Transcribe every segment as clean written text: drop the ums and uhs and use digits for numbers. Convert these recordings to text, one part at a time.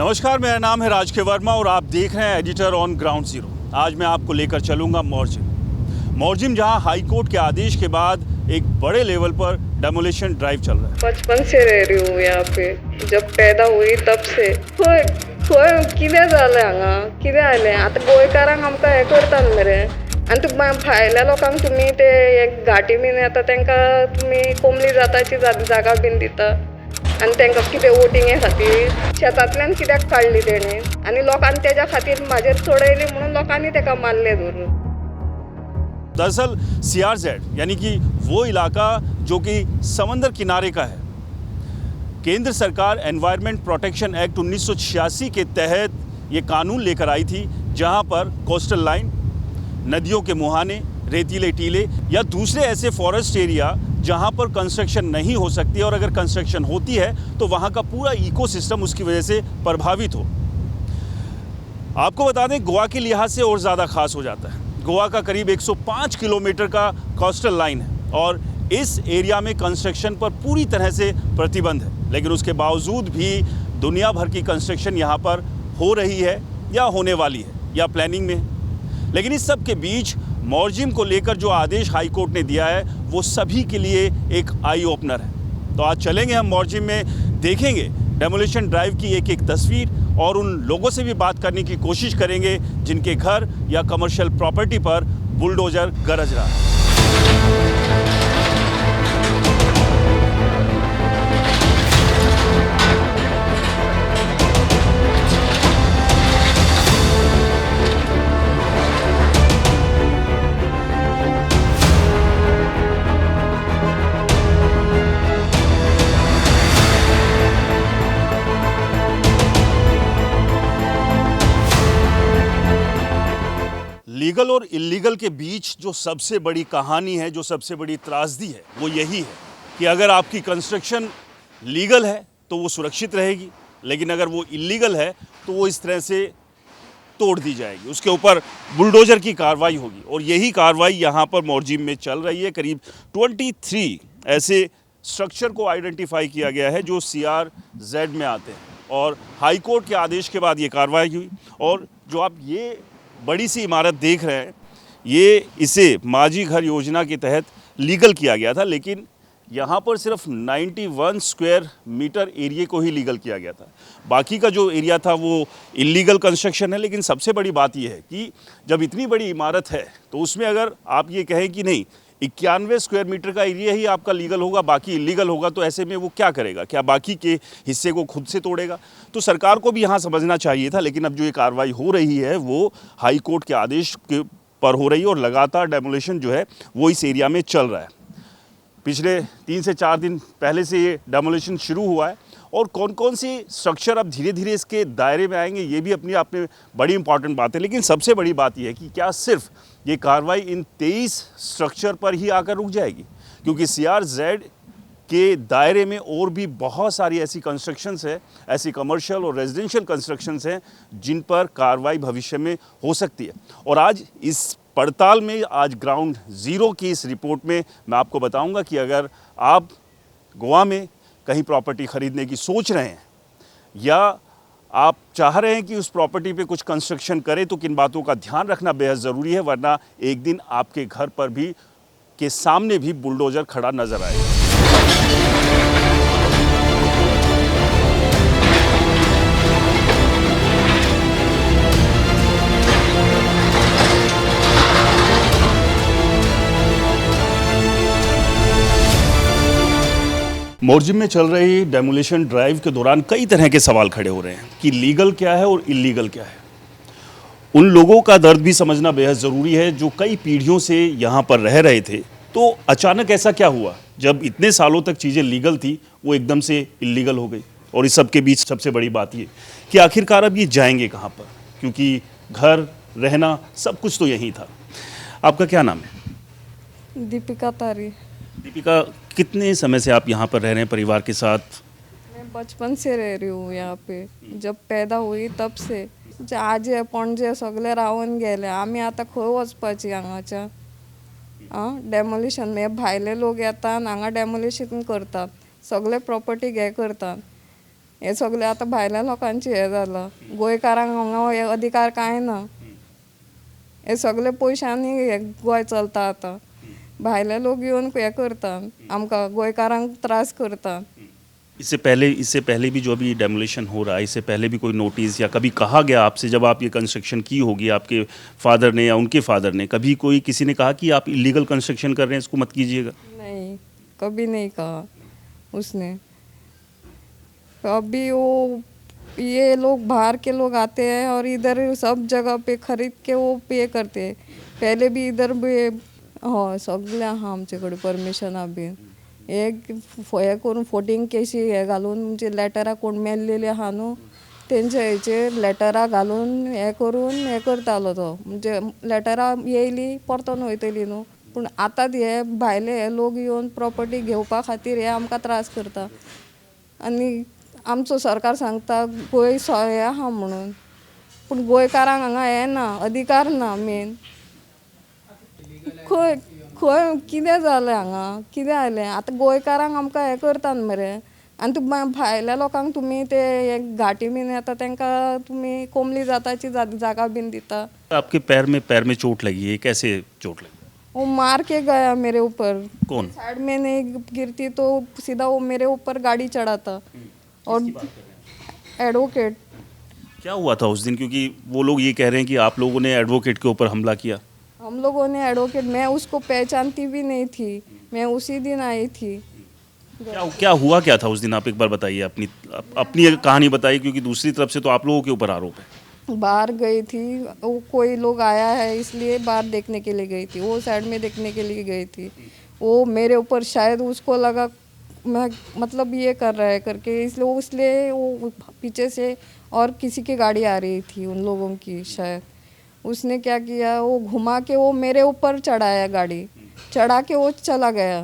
नमस्कार, मेरा नाम है राज के वर्मा और आप देख रहे हैं एडिटर ऑन ग्राउंड जीरो। आज मैं आपको लेकर चलूंगा मोरजिम, जहां हाई कोर्ट के आदेश के बाद एक बड़े लेवल पर डेमोलिशन ड्राइव चल रहा है। बचपन से रह रही हूँ यहाँ पे, जब पैदा हुई तब से कितें जालें हांगा, कितें जालें आतां गोंयकारांक आमकां हें करतात मरे आनी भायल्या लोकांक तुमी ते एक घाटी बीन येता तांकां तुमी कोंबली जाताची जागा बीन दिता आनी तांकां कितें वोटिंगे खातीर शेतांतल्यान कित्याक काडली तेणी आनी लोकांनी तेज्या खातीर म्हाजेर चडयली म्हणून लोकांनी ताका मारले धरून। दरअसल CRZ यानी कि वो इलाका जो कि समंदर किनारे का है, केंद्र सरकार एनवायरनमेंट प्रोटेक्शन एक्ट 1986 के तहत ये कानून लेकर आई थी, जहां पर कोस्टल लाइन, नदियों के मुहाने, रेतीले टीले या दूसरे ऐसे फॉरेस्ट एरिया जहां पर कंस्ट्रक्शन नहीं हो सकती और अगर कंस्ट्रक्शन होती है तो वहां का पूरा इकोसिस्टम उसकी वजह से प्रभावित हो। आपको बता दें, गोवा के लिहाज से और ज़्यादा खास हो जाता है। गोवा का करीब 105 किलोमीटर का कोस्टल लाइन है और इस एरिया में कंस्ट्रक्शन पर पूरी तरह से प्रतिबंध है, लेकिन उसके बावजूद भी दुनिया भर की कंस्ट्रक्शन यहाँ पर हो रही है या होने वाली है या प्लानिंग में है। लेकिन इस सब के बीच मोरजिम को लेकर जो आदेश हाई कोर्ट ने दिया है वो सभी के लिए एक आई ओपनर है। तो आज चलेंगे हम मोरजिम में, देखेंगे डेमोलिशन ड्राइव की एक एक तस्वीर और उन लोगों से भी बात करने की कोशिश करेंगे जिनके घर या कमर्शियल प्रॉपर्टी पर बुलडोजर गरज रहा है। लीगल और इलीगल के बीच जो सबसे बड़ी कहानी है, जो सबसे बड़ी त्रासदी है, वो यही है कि अगर आपकी कंस्ट्रक्शन लीगल है तो वो सुरक्षित रहेगी, लेकिन अगर वो इलीगल है तो वो इस तरह से तोड़ दी जाएगी, उसके ऊपर बुलडोजर की कार्रवाई होगी। और यही कार्रवाई यहाँ पर मोरजिम में चल रही है। करीब 23 ऐसे स्ट्रक्चर को आइडेंटिफाई किया गया है जो CRZ में आते हैं और हाई कोर्ट के आदेश के बाद ये कार्रवाई हुई। और जो आप ये बड़ी सी इमारत देख रहे हैं, इसे माझी घर योजना के तहत लीगल किया गया था, लेकिन यहाँ पर सिर्फ 91 स्क्वायर मीटर एरिया को ही लीगल किया गया था। बाकी का जो एरिया था वो इलीगल कंस्ट्रक्शन है। लेकिन सबसे बड़ी बात यह है कि जब इतनी बड़ी इमारत है तो उसमें अगर आप ये कहें कि नहीं 91 स्क्वायर मीटर का एरिया ही आपका लीगल होगा, बाकी इलीगल होगा, तो ऐसे में वो क्या करेगा? क्या बाकी के हिस्से को खुद से तोड़ेगा? तो सरकार को भी यहाँ समझना चाहिए था। लेकिन अब जो ये कार्रवाई हो रही है वो हाई कोर्ट के आदेश के पर हो रही है और लगातार डेमोलिशन जो है वो इस एरिया में चल रहा है। पिछले 3 से 4 दिन पहले से ये डेमोलिशन शुरू हुआ है और कौन कौन सी स्ट्रक्चर अब धीरे धीरे इसके दायरे में आएंगे ये भी अपनी आप में बड़ी इंपॉर्टेंट बात है। लेकिन सबसे बड़ी बात यह है कि क्या सिर्फ ये कार्रवाई इन 23 स्ट्रक्चर पर ही आकर रुक जाएगी, क्योंकि CRZ के दायरे में और भी बहुत सारी ऐसी कंस्ट्रक्शंस है, ऐसी कमर्शियल और रेजिडेंशियल कंस्ट्रक्शंस हैं जिन पर कार्रवाई भविष्य में हो सकती है। और आज इस पड़ताल में, आज ग्राउंड जीरो की इस रिपोर्ट में मैं आपको बताऊंगा कि अगर आप गोवा में कहीं प्रॉपर्टी खरीदने की सोच रहे हैं या आप चाह रहे हैं कि उस प्रॉपर्टी पे कुछ कंस्ट्रक्शन करें, तो किन बातों का ध्यान रखना बेहद ज़रूरी है, वरना एक दिन आपके घर पर भी के सामने भी बुलडोजर खड़ा नजर आएगा। मोरजिम में चल रही डेमोलिशन ड्राइव के दौरान कई तरह के सवाल खड़े हो रहे हैं कि लीगल क्या है और इलीगल क्या है। उन लोगों का दर्द भी समझना बेहद ज़रूरी है जो कई पीढ़ियों से यहाँ पर रह रहे थे। तो अचानक ऐसा क्या हुआ जब इतने सालों तक चीज़ें लीगल थी वो एकदम से इलीगल हो गई? और इस सब के बीच सबसे बड़ी बात ये कि आखिरकार अब ये जाएंगे कहाँ पर, क्योंकि घर, रहना, सब कुछ तो यहीं था। आपका क्या नाम है? दीपिका तारी। दीपिका, कितने समय से आप यहाँ पर रह रहे हैं परिवार के साथ? मैं बचपन से रह रही हूँ यहाँ पे, जब पैदा हुई तब से। आजे पणजे सगळे रावून गेले, आमी आतां खंय वचपाची हांगाच्या? डेमोलिशन म्हणजे भायले लोक येतात हांगा डेमोलिशन करतात, सगळे प्रॉपर्टी घे करतात। हे सगळे आता भायल्या लोकांचे हे जालां गोंयकारांक हांगा हे अधिकार कांय ना हे सगळे पयशांनी हे गोंय चलता आतां भायले लोक येवन हे करता आमकां गोंयकारांक त्रास करता इससे पहले भी जो अभी डेमोलिशन हो रहा है, इससे पहले भी कोई नोटिस या कभी कहा गया आपसे जब आप ये कंस्ट्रक्शन की होगी आपके फादर ने या उनके फादर ने, कभी कोई किसी ने कहा कि आप इलीगल कंस्ट्रक्शन कर रहे हैं इसको मत कीजिएगा? नहीं कभी नहीं कहा उसने। अभी वो ये लोग बाहर के लोग आते हैं और इधर सब जगह पे खरीद के वो पे करते हैं। पहले भी इधर भी हाँ सगळ्या आहा आमचे कडेन परमिशना बीन एक हे करून फोटींग केशी हे घालून म्हणजे लेटरां कोण मेल्लेली आहा न्हू तेंचे हेचेर लेटरां घालून हे करून हे करतालो तो म्हणजे लेटरां येयली परतून वयतली न्हू पूण आतां हे भायले हे लोक येवन प्रॉपर्टी घेवपा खातीर हे आमकां त्रास करता आनी आमचो सरकार सांगता गोंय हे आहा म्हणून पूण गोंयकारांक हांगा हे ना अधिकार ना मेन खंय खंय कितें जालें हांगा कितें जालें आतां गोंयकारांक आमकां हे करता मरे आनी भायल्या लोकांक तुमी ते एक घाटी बीन येता तांकां तुमी कोंबली जाताची जागा बीन दिता। आपके पैर में चोट लगी है, कैसे चोट लगी? वो मार के गया मेरे ऊपर। कौन? साइड में नहीं गिरती तो सीधा वो मेरे ऊपर गाड़ी चढ़ाता और एडवोकेट। क्या हुआ था उस दिन, क्योंकि वो लोग ये कह रहे हैं कि आप लोगों ने एडवोकेट के ऊपर हमला किया? हम लोगों ने एडवोकेट, मैं उसको पहचानती भी नहीं थी, मैं उसी दिन आई थी। क्या हुआ क्या था उस दिन, आप एक बार बताइए, अपनी कहानी बताइए, क्योंकि दूसरी तरफ से तो आप लोगों के ऊपर आरोप है। बाहर गई थी वो कोई लोग आया है इसलिए बाहर देखने के लिए गई थी, वो साइड में देखने के लिए गई थी। वो मेरे ऊपर शायद उसको लगा मैं मतलब ये कर रहा है करके इसलिए वो पीछे से और किसी की गाड़ी आ रही थी उन लोगों की, शायद उसने क्या किया वो घुमा के वो मेरे ऊपर चढ़ाया, गाड़ी चढ़ा के वो चला गया,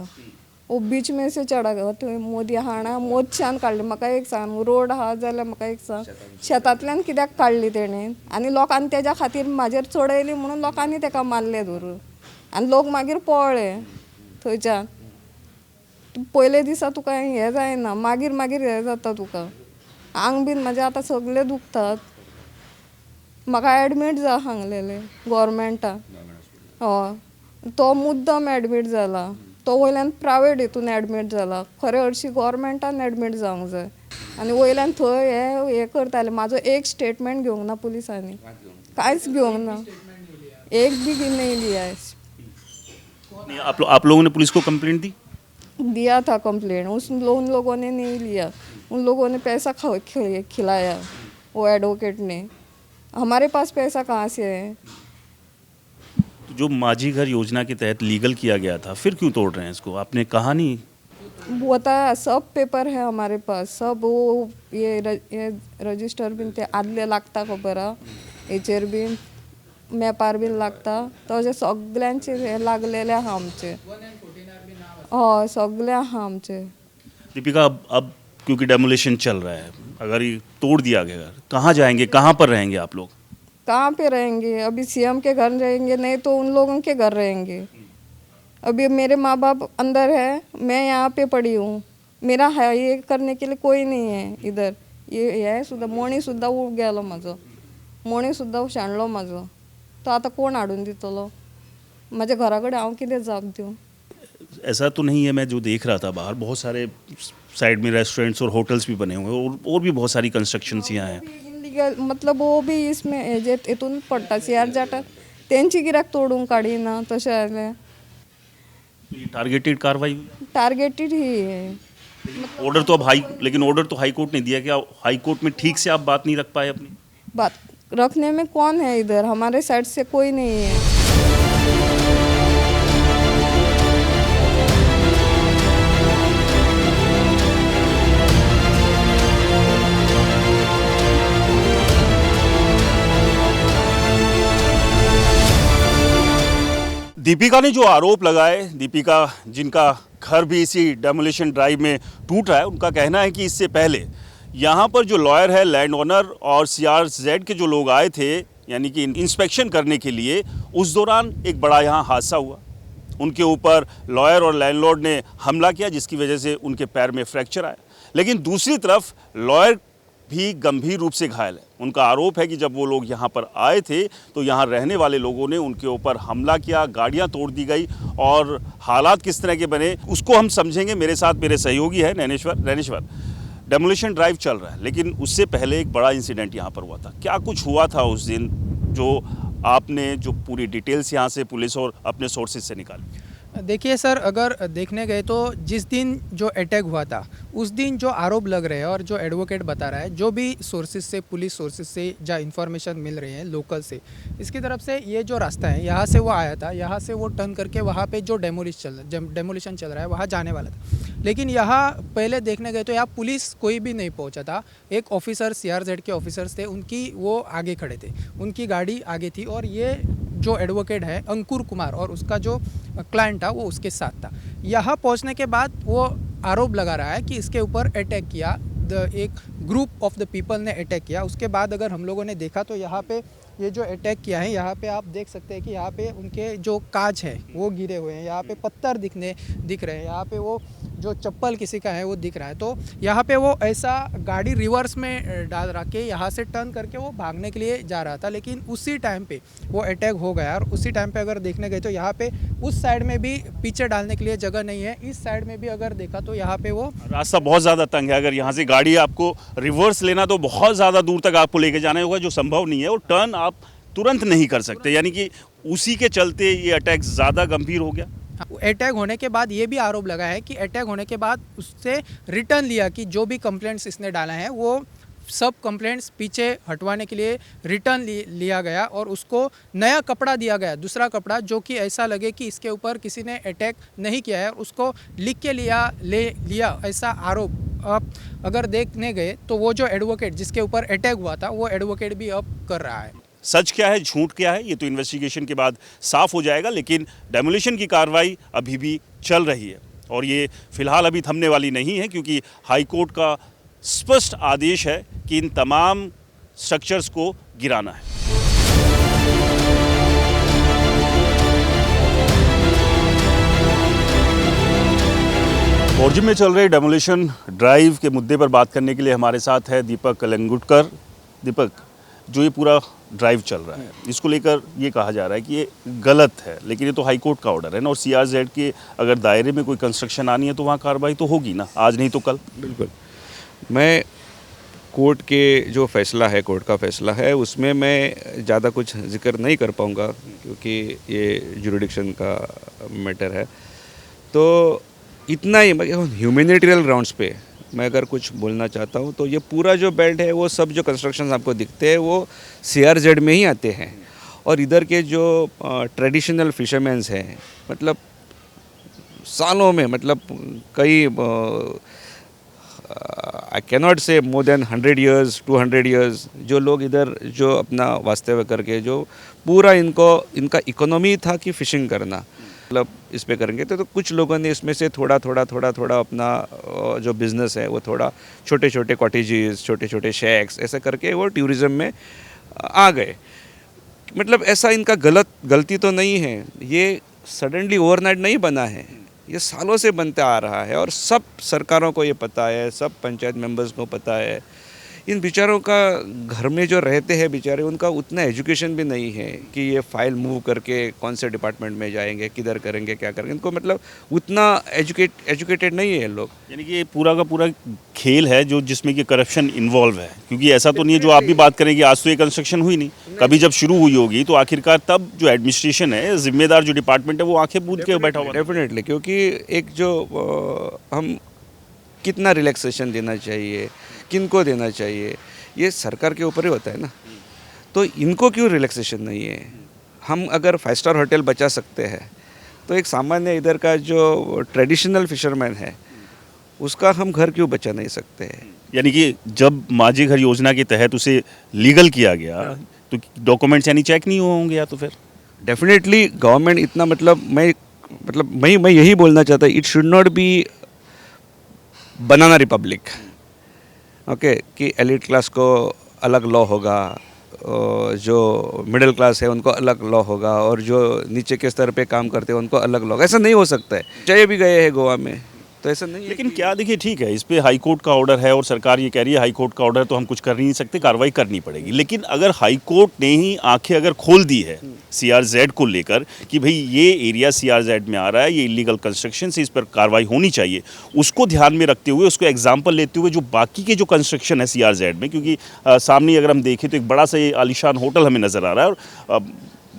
वो बीच में से चढ़ा गया। तो मोदी हाणा मोदच्यान काडली, म्हाका एक सांग रोड आहा जाल्यार म्हाका एक सांग शेतांतल्यान कित्याक काडली तेणें आनी लोकांनी तेज्या खातीर म्हाजेर चडयली म्हणून लोकांनी तेका मारले धरून आनी लोक मागीर पळले थंयच्यान। पयले दिसा तुका हें जायना मागीर हें जाता तुका आंग बीन म्हाजें आतां सगळे दुखतात। म्हाका एडमीट जा सांगलेलें गोवोरमेंटान, हय तो मुद्दम एडमीट जाला, तो वयल्यान प्रायवेट हितून एडमीट जाला, खरें हरशीं गोवोरमेंटान एडमीट जावंक जाय आनी वयल्यान थंय हे करताले। म्हाजो एक स्टेटमेंट घेवंक ना पुलिसांनी, कांयच घेवंक ना, एक भी नहीं लिया है। आप लोगों ने पुलिस को कंप्लेंट दी? दिया था कंप्लेंट, उन लोगों ने नहीं लिया, उन लोगों ने पैसा खिलाया वो एडवोकेट ने, हमारे पास पैसा कहाँ से है। तो जो माझी घर योजना के तहत लीगल किया गया था, फिर क्यों तोड़ रहे हैं इसको, आपने कहा नहीं? वो बताया सब पेपर है हमारे पास, सब वो ये रजिस्टर बीन ते आदले लागता खबर आहा, हेचेर बीन मॅपार बीन लागता, तशें सगळ्यांचे हे लागलेले आहा आमचे, हय सगळे आहा आमचे। दीपिका, अब क्योंकि डेमोलिशन चल रहा है, अगर ये तोड़ दिया गया घर, कहाँ जाएंगे, कहाँ पर रहेंगे आप लोग? कहाँ पे रहेंगे, अभी सीएम के घर रहेंगे, नहीं तो उन लोगों के घर रहेंगे। अभी मेरे माँ बाप अंदर है, मैं यहाँ पे पड़ी हूँ, मेरा ये करने के लिए कोई नहीं है इधर। ये सुद्धा मोणी सुद्धा गेलो म्हाजो, मोणी सुद्धा शाणलो म्हाजो, तो आतां कोण हाडून दितलो म्हाज्या घरा कडेन, हांव कितें जाप दिवं? ऐसा तो नहीं है, मैं जो देख रहा था बाहर बहुत सारे साइड में रेस्टोरेंट्स और होटल्स भी बने हुए हैं और भी बहुत सारी कंस्ट्रक्शंस यहाँ हैं। इनलीगल मतलब वो भी इसमें हितून पडटा सीआर जाटा, तेंची कित्याक तोडूंक काडिना तशें जालें। टारगेटेड कार्रवाई, टारगेटेड ही है। ऑर्डर तो अब ऑर्डर तो हाई कोर्ट ने दिया, क्या हाई कोर्ट में ठीक से आप बात नहीं रख पाए अपनी? बात रखने में कौन है इधर, हमारे साइड से कोई नहीं है। दीपिका ने जो आरोप लगाए, दीपिका जिनका घर भी इसी डेमोलिशन ड्राइव में टूट रहा है, उनका कहना है कि इससे पहले यहाँ पर जो लॉयर है, लैंड ओनर और CRZ के जो लोग आए थे यानी कि इंस्पेक्शन करने के लिए, उस दौरान एक बड़ा यहाँ हादसा हुआ। उनके ऊपर लॉयर और लैंडलॉर्ड ने हमला किया जिसकी वजह से उनके पैर में फ्रैक्चर आया। लेकिन दूसरी तरफ लॉयर भी गंभीर रूप से घायल है। उनका आरोप है कि जब वो लोग यहाँ पर आए थे तो यहाँ रहने वाले लोगों ने उनके ऊपर हमला किया, गाड़ियाँ तोड़ दी गई और हालात किस तरह के बने उसको हम समझेंगे। मेरे साथ मेरे सहयोगी है नैनेश्वर। डेमोलिशन ड्राइव चल रहा है, लेकिन उससे पहले एक बड़ा इंसिडेंट यहाँ पर हुआ था। क्या कुछ हुआ था उस दिन जो आपने जो पूरी डिटेल्स यहाँ से पुलिस और अपने सोर्सेज से निकाली? देखिए सर, अगर देखने गए तो जिस दिन जो अटैक हुआ था उस दिन जो आरोप लग रहे हैं और जो एडवोकेट बता रहा है, जो भी सोर्सेज से, पुलिस सोर्सेज से जहाँ इन्फॉर्मेशन मिल रही है लोकल से, इसकी तरफ से ये जो रास्ता है यहाँ से वो आया था, यहाँ से वो टर्न करके वहाँ पे जो डेमोलिशन चल रहा है वहाँ जाने वाला था। लेकिन यहाँ पहले देखने गए तो यहाँ पुलिस कोई भी नहीं पहुँचा था। एक ऑफिसर, CRZ के ऑफिसर्स थे, उनकी वो आगे खड़े थे, उनकी गाड़ी आगे थी और ये जो एडवोकेट है अंकुर कुमार और उसका जो क्लाइंट था वो उसके साथ था। यहाँ पहुँचने के बाद वो आरोप लगा रहा है कि इसके ऊपर अटैक किया, एक ग्रुप ऑफ द पीपल ने अटैक किया। उसके बाद अगर हम लोगों ने देखा तो यहाँ पे ये जो अटैक किया है, यहाँ पे आप देख सकते हैं कि यहाँ पे उनके जो कांच है वो गिरे हुए हैं, यहाँ पे पत्थर दिख रहे हैं, यहाँ पे वो जो चप्पल किसी का है वो दिख रहा है। तो यहाँ पे वो ऐसा गाड़ी रिवर्स में डाल रख के यहाँ से टर्न करके वो भागने के लिए जा रहा था, लेकिन उसी टाइम पे वो अटैक हो गया। और उसी टाइम पे अगर देखने गए तो यहाँ पे उस साइड में भी पीछे डालने के लिए जगह नहीं है, इस साइड में भी अगर देखा तो यहाँ पे वो रास्ता बहुत ज़्यादा तंग है। अगर यहाँ से गाड़ी आपको रिवर्स लेना तो बहुत ज़्यादा दूर तक आपको लेके जाना होगा, जो संभव नहीं है, और टर्न आप तुरंत नहीं कर सकते। यानी कि उसी के चलते ये अटैक ज़्यादा गंभीर हो गया। अटैक होने के बाद ये भी आरोप लगा है कि अटैक होने के बाद उससे रिटर्न लिया कि जो भी कंप्लेंट्स इसने डाला है वो सब कंप्लेंट्स पीछे हटवाने के लिए रिटर्न लिया गया और उसको नया कपड़ा दिया गया, दूसरा कपड़ा, जो कि ऐसा लगे कि इसके ऊपर किसी ने अटैक नहीं किया है, उसको लिख के लिया ऐसा आरोप अब अगर देखने गए तो वो जो एडवोकेट जिसके ऊपर अटैक हुआ था वो एडवोकेट भी अब कर रहा है। सच क्या है, झूठ क्या है, ये तो इन्वेस्टिगेशन के बाद साफ हो जाएगा। लेकिन डेमोलिशन की कार्रवाई अभी भी चल रही है और ये फिलहाल अभी थमने वाली नहीं है, क्योंकि हाई कोर्ट का स्पष्ट आदेश है कि इन तमाम स्ट्रक्चर्स को गिराना है। बोर्जिम में चल रहे डेमोलिशन ड्राइव के मुद्दे पर बात करने के लिए हमारे साथ है दीपक कलंगुटकर। दीपक, जो ये पूरा ड्राइव चल रहा है, इसको लेकर ये कहा जा रहा है कि ये गलत है, लेकिन ये तो हाई कोर्ट का ऑर्डर है ना, और CRZ के अगर दायरे में कोई कंस्ट्रक्शन आनी है तो वहाँ कार्रवाई तो होगी ना, आज नहीं तो कल। बिल्कुल, मैं कोर्ट के जो फैसला है, कोर्ट का फैसला है, उसमें मैं ज़्यादा कुछ जिक्र नहीं कर पाऊँगा क्योंकि ये जुरिडिक्शन का मैटर है। तो इतना ही, ह्यूमैनिटेरियन ग्राउंड्स पे मैं अगर कुछ बोलना चाहता हूँ तो ये पूरा जो बेल्ट है वो सब जो कंस्ट्रक्शन आपको दिखते हैं वो CRZ में ही आते हैं। और इधर के जो ट्रेडिशनल फिशरमैन्स हैं, मतलब सालों में, मतलब कई I cannot say more than 100 years 200 years, जो लोग इधर जो अपना वास्तव्य करके जो पूरा इनका इकोनॉमी था कि फ़िशिंग करना, मतलब इस पे करेंगे तो कुछ लोगों ने इसमें से थोड़ा अपना जो बिज़नेस है वो थोड़ा छोटे छोटे कॉटेजेस, छोटे छोटे शैक्स ऐसा करके वो टूरिज़्म में आ गए। मतलब ऐसा इनका गलती तो नहीं है, ये सडनली ओवरनाइट नहीं बना है, ये सालों से बनता आ रहा है और सब सरकारों को ये पता है, सब पंचायत मेंबर्स को पता है। इन बेचारों का घर में जो रहते हैं बेचारे, उनका उतना एजुकेशन भी नहीं है कि ये फाइल मूव करके कौन से डिपार्टमेंट में जाएंगे, किधर करेंगे, क्या करेंगे, इनको मतलब उतना एजुकेटेड नहीं है लोग। यानी कि ये पूरा का पूरा खेल है जो जिसमें कि करप्शन इन्वॉल्व है, क्योंकि ऐसा तो नहीं है जो आप भी बात करेंगे आज तो ये कंस्ट्रक्शन हुई नहीं, कभी जब शुरू हुई होगी तो आखिरकार तब जो एडमिनिस्ट्रेशन है, जिम्मेदार जो डिपार्टमेंट है, वो आंखें मूंद के बैठा हुआ। डेफिनेटली, क्योंकि एक जो हम कितना रिलैक्सेशन देना चाहिए, किनको देना चाहिए, ये सरकार के ऊपर ही होता है ना। तो इनको क्यों रिलैक्सेशन नहीं है? हम अगर 5 स्टार होटल बचा सकते हैं तो एक सामान्य इधर का जो ट्रेडिशनल फिशरमैन है उसका हम घर क्यों बचा नहीं सकते हैं? यानी कि जब माझी घर योजना के तहत उसे लीगल किया गया तो डॉक्यूमेंट्स यानी चेक नहीं हुए होंगे, या तो फिर डेफिनेटली गवर्नमेंट इतना, मैं यही बोलना चाहता, it should not be banana Republic, okay, कि एलिट क्लास को अलग लॉ होगा, जो मिडिल क्लास है उनको अलग लॉ होगा, और जो नीचे के स्तर पे काम करते हैं उनको अलग लॉ, ऐसा नहीं हो सकता है। चाहे भी गए हैं गोवा में, तो ऐसा नहीं है लेकिन क्या देखिए ठीक है, इस पे हाई कोर्ट का ऑर्डर है और सरकार ये कह रही है हाई कोर्ट का ऑर्डर तो हम कुछ कर नहीं सकते, कार्रवाई करनी पड़ेगी। लेकिन अगर हाई कोर्ट ने ही आंखें अगर खोल दी है CRZ को लेकर कि भाई ये एरिया CRZ में आ रहा है, ये इलीगल कंस्ट्रक्शन से, इस पर कार्रवाई होनी चाहिए, उसको ध्यान में रखते हुए, उसको एग्जाम्पल लेते हुए जो बाकी के जो कंस्ट्रक्शन है CRZ में, क्योंकि सामने अगर हम देखें तो एक बड़ा सा ये आलीशान होटल हमें नज़र आ रहा है और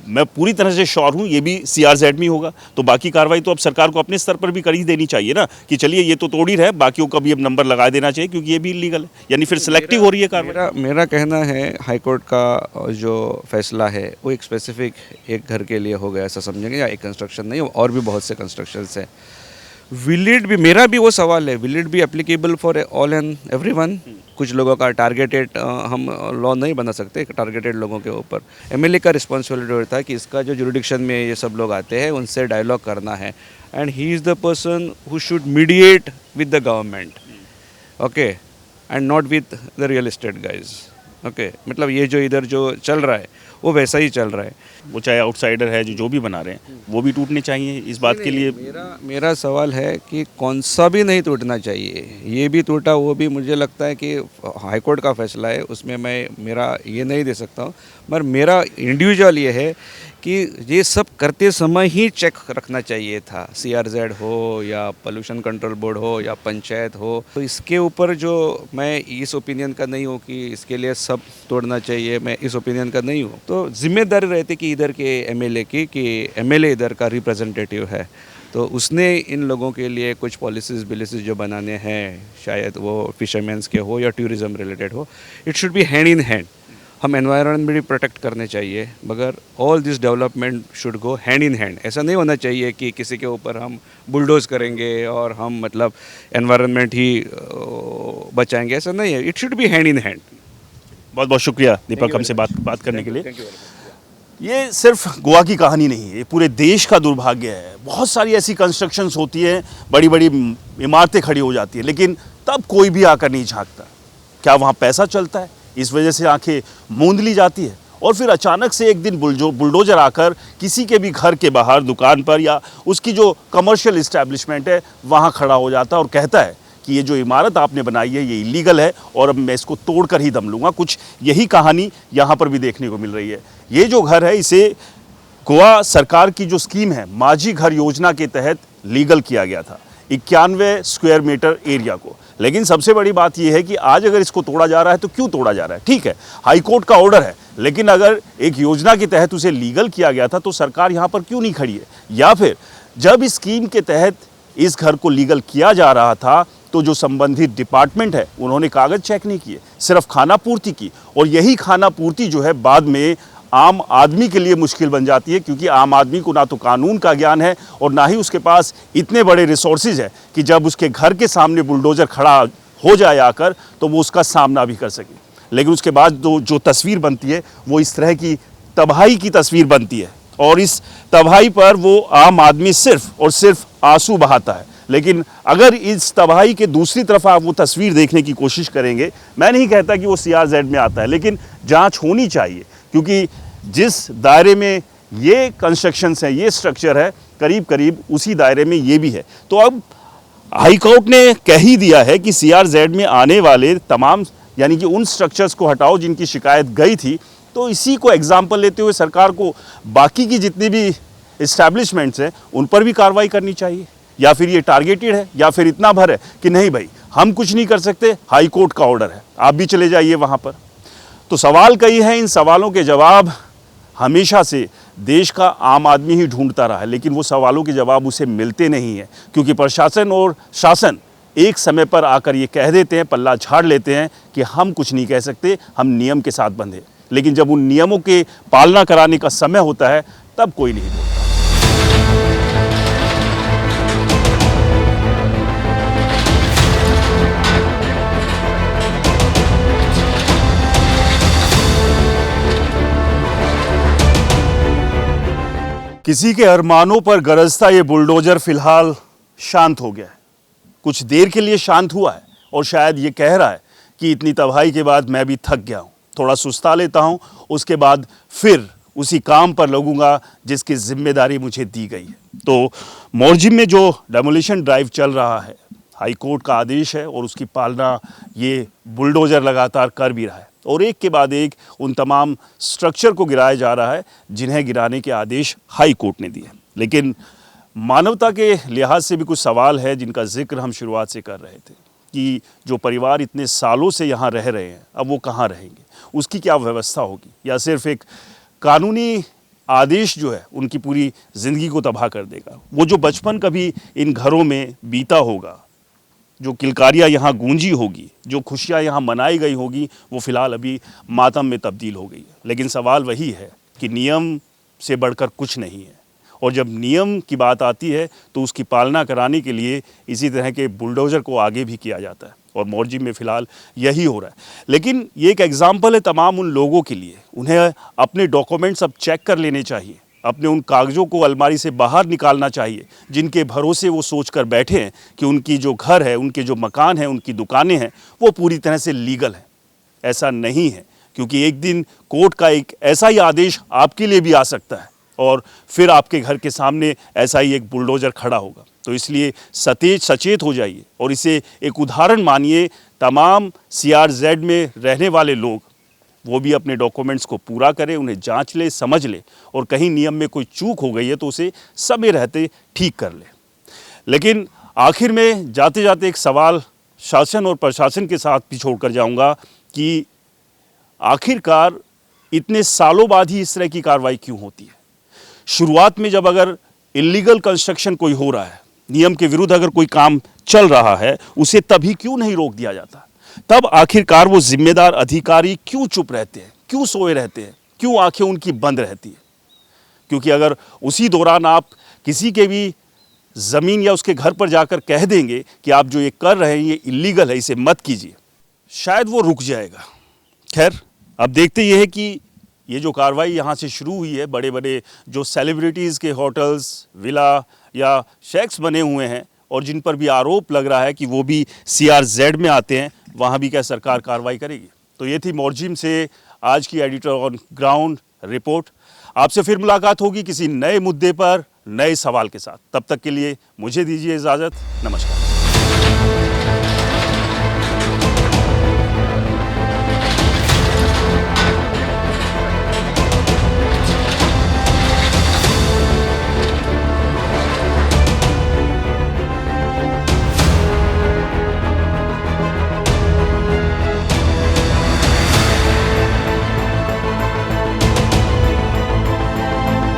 मैं पूरी तरह से श्योर हूँ ये भी CRZ में ही होगा। तो बाकी कार्रवाई तो अब सरकार को अपने स्तर पर भी कर ही देनी चाहिए ना, कि चलिए ये तो तोड़ ही रहे, बाकियों का भी अब नंबर लगा देना चाहिए क्योंकि ये भी इलीगल है, यानी फिर सिलेक्टिव हो रही है कार्रवाई। मेरा कहना है हाई कोर्ट का जो फैसला है वो एक स्पेसिफिक एक घर के लिए हो गया ऐसा समझेंगे, या एक कंस्ट्रक्शन नहीं, और भी बहुत से कंस्ट्रक्शंस है। विल इट भी, मेरा भी वो सवाल है, will it be applicable for all and everyone? कुछ लोगों का टारगेटेड हम लॉ नहीं बना सकते टारगेटेड लोगों के ऊपर। MLA का रिस्पॉन्सिबिलिटी होता है कि इसका जो जुरिडिक्शन में ये सब लोग आते हैं उनसे डायलॉग करना है, and he is the person who should mediate with the government, okay, and not with the real estate guys, okay. मतलब ये जो इधर जो चल रहा है वो वैसा ही चल रहा है। वो चाहे आउटसाइडर है जो भी बना रहे हैं वो भी टूटने चाहिए, इस बात के लिए मेरा सवाल है कि कौन सा भी नहीं टूटना चाहिए। ये भी टूटा वो भी, मुझे लगता है कि हाई कोर्ट का फैसला है, उसमें मैं मेरा ये नहीं दे सकता हूँ, मगर मेरा इंडिविजुअल ये है कि ये सब करते समय ही चेक रखना चाहिए था, CRZ हो या पोल्यूशन कंट्रोल बोर्ड हो या पंचायत हो। तो इसके ऊपर जो मैं इस ओपिनियन का नहीं हूँ कि इसके लिए सब तोड़ना चाहिए, मैं इस ओपिनियन का नहीं हूँ। तो जिम्मेदारी रहती कि इधर के MLA की, कि MLA इधर का रिप्रेजेंटेटिव है, तो उसने इन लोगों के लिए कुछ पॉलिसीज़ बिलिसीज जो बनाने हैं, शायद वो फिशरमैन्स के हो या टूरिज़्म रिलेटेड हो, it should be hand in hand. हम एनवायरनमेंट भी प्रोटेक्ट करने चाहिए, मगर all this development should go hand in hand. ऐसा नहीं होना चाहिए कि किसी के ऊपर हम बुलडोज करेंगे और हम मतलब एनवायरनमेंट ही बचाएंगे, ऐसा नहीं है। It should be hand in hand. बहुत बहुत शुक्रिया दीपक हमसे बात करने के लिए। ये सिर्फ गोवा की कहानी नहीं है, ये पूरे देश का दुर्भाग्य है। बहुत सारी ऐसी कंस्ट्रक्शंस होती हैं, बड़ी बड़ी इमारतें खड़ी हो जाती हैं, लेकिन तब कोई भी आकर नहीं झांकता। क्या वहाँ पैसा चलता है? इस वजह से आंखें मूंद ली जाती है और फिर अचानक से एक दिन बुलडोजर आकर किसी के भी घर के बाहर, दुकान पर या उसकी जो कमर्शियल इस्टेब्लिशमेंट है वहाँ खड़ा हो जाता है और कहता है कि ये जो इमारत आपने बनाई है ये इलीगल है और अब मैं इसको तोड़ कर ही दम लूँगा। कुछ यही कहानी यहाँ पर भी देखने को मिल रही है। ये जो घर है इसे गोवा सरकार की जो स्कीम है माझी घर योजना के तहत लीगल किया गया था, 91 स्क्वायर मीटर एरिया को। लेकिन सबसे बड़ी बात यह है कि आज अगर इसको तोड़ा जा रहा है तो क्यों तोड़ा जा रहा है? ठीक है, हाई कोर्ट का ऑर्डर है, लेकिन अगर एक योजना के तहत उसे लीगल किया गया था तो सरकार यहाँ पर क्यों नहीं खड़ी है? या फिर जब इस स्कीम के तहत इस घर को लीगल किया जा रहा था तो जो संबंधित डिपार्टमेंट है उन्होंने कागज चेक नहीं किए, सिर्फ खाना पूर्ति की, और यही खाना पूर्ति जो है बाद में आम आदमी के लिए मुश्किल बन जाती है, क्योंकि आम आदमी को ना तो कानून का ज्ञान है और ना ही उसके पास इतने बड़े रिसोर्सेज है कि जब उसके घर के सामने बुलडोज़र खड़ा हो जाए आकर तो वो उसका सामना भी कर सके। लेकिन उसके बाद जो तस्वीर बनती है वो इस तरह की तबाही की तस्वीर बनती है, और इस तबाही पर वो आम आदमी सिर्फ और सिर्फ आंसू बहाता है। लेकिन अगर इस तबाही के दूसरी तरफ आप वो तस्वीर देखने की कोशिश करेंगे, मैं नहीं कहता कि वो CRZ में आता है, लेकिन जांच होनी चाहिए, क्योंकि जिस दायरे में ये कंस्ट्रक्शंस हैं, ये स्ट्रक्चर है, करीब करीब उसी दायरे में ये भी है। तो अब हाई कोर्ट ने कह ही दिया है कि CRZ में आने वाले तमाम, यानी कि उन स्ट्रक्चर्स को हटाओ जिनकी शिकायत गई थी। तो इसी को एग्जाम्पल लेते हुए सरकार को बाकी की जितनी भी इस्टेब्लिशमेंट्स हैं उन पर भी कार्रवाई करनी चाहिए। या फिर ये टारगेटेड है, या फिर इतना भर है कि नहीं भाई हम कुछ नहीं कर सकते, हाई कोर्ट का ऑर्डर है, आप भी चले जाइए वहाँ पर। तो सवाल कई हैं, इन सवालों के जवाब हमेशा से देश का आम आदमी ही ढूंढता रहा है, लेकिन वो सवालों के जवाब उसे मिलते नहीं हैं, क्योंकि प्रशासन और शासन एक समय पर आकर ये कह देते हैं, पल्ला झाड़ लेते हैं कि हम कुछ नहीं कह सकते, हम नियम के साथ बंधे। लेकिन जब उन नियमों के पालना कराने का समय होता है तब कोई नहीं बोलता। किसी के अरमानों पर गरजता ये बुलडोजर फिलहाल शांत हो गया है। कुछ देर के लिए शांत हुआ है और शायद ये कह रहा है कि इतनी तबाही के बाद मैं भी थक गया हूँ, थोड़ा सुस्ता लेता हूँ, उसके बाद फिर उसी काम पर लगूंगा जिसकी जिम्मेदारी मुझे दी गई है। तो मोरजिम में जो डेमोलिशन ड्राइव चल रहा है, हाई कोर्ट का आदेश है और उसकी पालना ये बुलडोज़र लगातार कर भी रहा है और एक के बाद एक उन तमाम स्ट्रक्चर को गिराया जा रहा है जिन्हें गिराने के आदेश हाई कोर्ट ने दिए। लेकिन मानवता के लिहाज से भी कुछ सवाल है जिनका जिक्र हम शुरुआत से कर रहे थे कि जो परिवार इतने सालों से यहाँ रह रहे हैं अब वो कहाँ रहेंगे, उसकी क्या व्यवस्था होगी, या सिर्फ एक कानूनी आदेश जो है उनकी पूरी ज़िंदगी को तबाह कर देगा। वो जो बचपन कभी इन घरों में बीता होगा, जो किलकारियाँ यहाँ गूंजी होगी, जो खुशियाँ यहाँ मनाई गई होगी, वो फ़िलहाल अभी मातम में तब्दील हो गई है। लेकिन सवाल वही है कि नियम से बढ़कर कुछ नहीं है और जब नियम की बात आती है तो उसकी पालना कराने के लिए इसी तरह के बुलडोज़र को आगे भी किया जाता है और मोरजिम में फ़िलहाल यही हो रहा है। लेकिन ये एक एग्ज़ाम्पल है तमाम उन लोगों के लिए, उन्हें अपने डॉक्यूमेंट्स अब चेक कर लेने चाहिए, अपने उन कागज़ों को अलमारी से बाहर निकालना चाहिए जिनके भरोसे वो सोच कर बैठे हैं कि उनकी जो घर है, उनके जो मकान हैं, उनकी दुकानें हैं, वो पूरी तरह से लीगल हैं। ऐसा नहीं है, क्योंकि एक दिन कोर्ट का एक ऐसा ही आदेश आपके लिए भी आ सकता है और फिर आपके घर के सामने ऐसा ही एक बुलडोज़र खड़ा होगा। तो इसलिए सचेत हो जाइए और इसे एक उदाहरण मानिए। तमाम CRZ में रहने वाले लोग वो भी अपने डॉक्यूमेंट्स को पूरा करें, उन्हें जांच ले, समझ ले और कहीं नियम में कोई चूक हो गई है तो उसे समय रहते ठीक कर ले। लेकिन आखिर में जाते जाते एक सवाल शासन और प्रशासन के साथ भी छोड़कर जाऊंगा कि आखिरकार इतने सालों बाद ही इस तरह की कार्रवाई क्यों होती है। शुरुआत में जब अगर इलीगल कंस्ट्रक्शन कोई हो रहा है, नियम के विरुद्ध अगर कोई काम चल रहा है, उसे तभी क्यों नहीं रोक दिया जाता? तब आखिरकार वो जिम्मेदार अधिकारी क्यों चुप रहते हैं, क्यों सोए रहते हैं, क्यों आंखें उनकी बंद रहती है? क्योंकि अगर उसी दौरान आप किसी के भी ज़मीन या उसके घर पर जाकर कह देंगे कि आप जो ये कर रहे हैं ये इलीगल है, इसे मत कीजिए, शायद वो रुक जाएगा। खैर, अब देखते ये है कि ये जो कार्रवाई यहाँ से शुरू हुई है, बड़े बड़े जो सेलिब्रिटीज़ के होटल्स, विला या शेक्स बने हुए हैं और जिन पर भी आरोप लग रहा है कि वो भी CRZ में आते हैं, वहाँ भी क्या सरकार कार्रवाई करेगी? तो ये थी मोरजिम से आज की एडिटर ऑन ग्राउंड रिपोर्ट। आपसे फिर मुलाकात होगी किसी नए मुद्दे पर, नए सवाल के साथ। तब तक के लिए मुझे दीजिए इजाज़त। नमस्कार।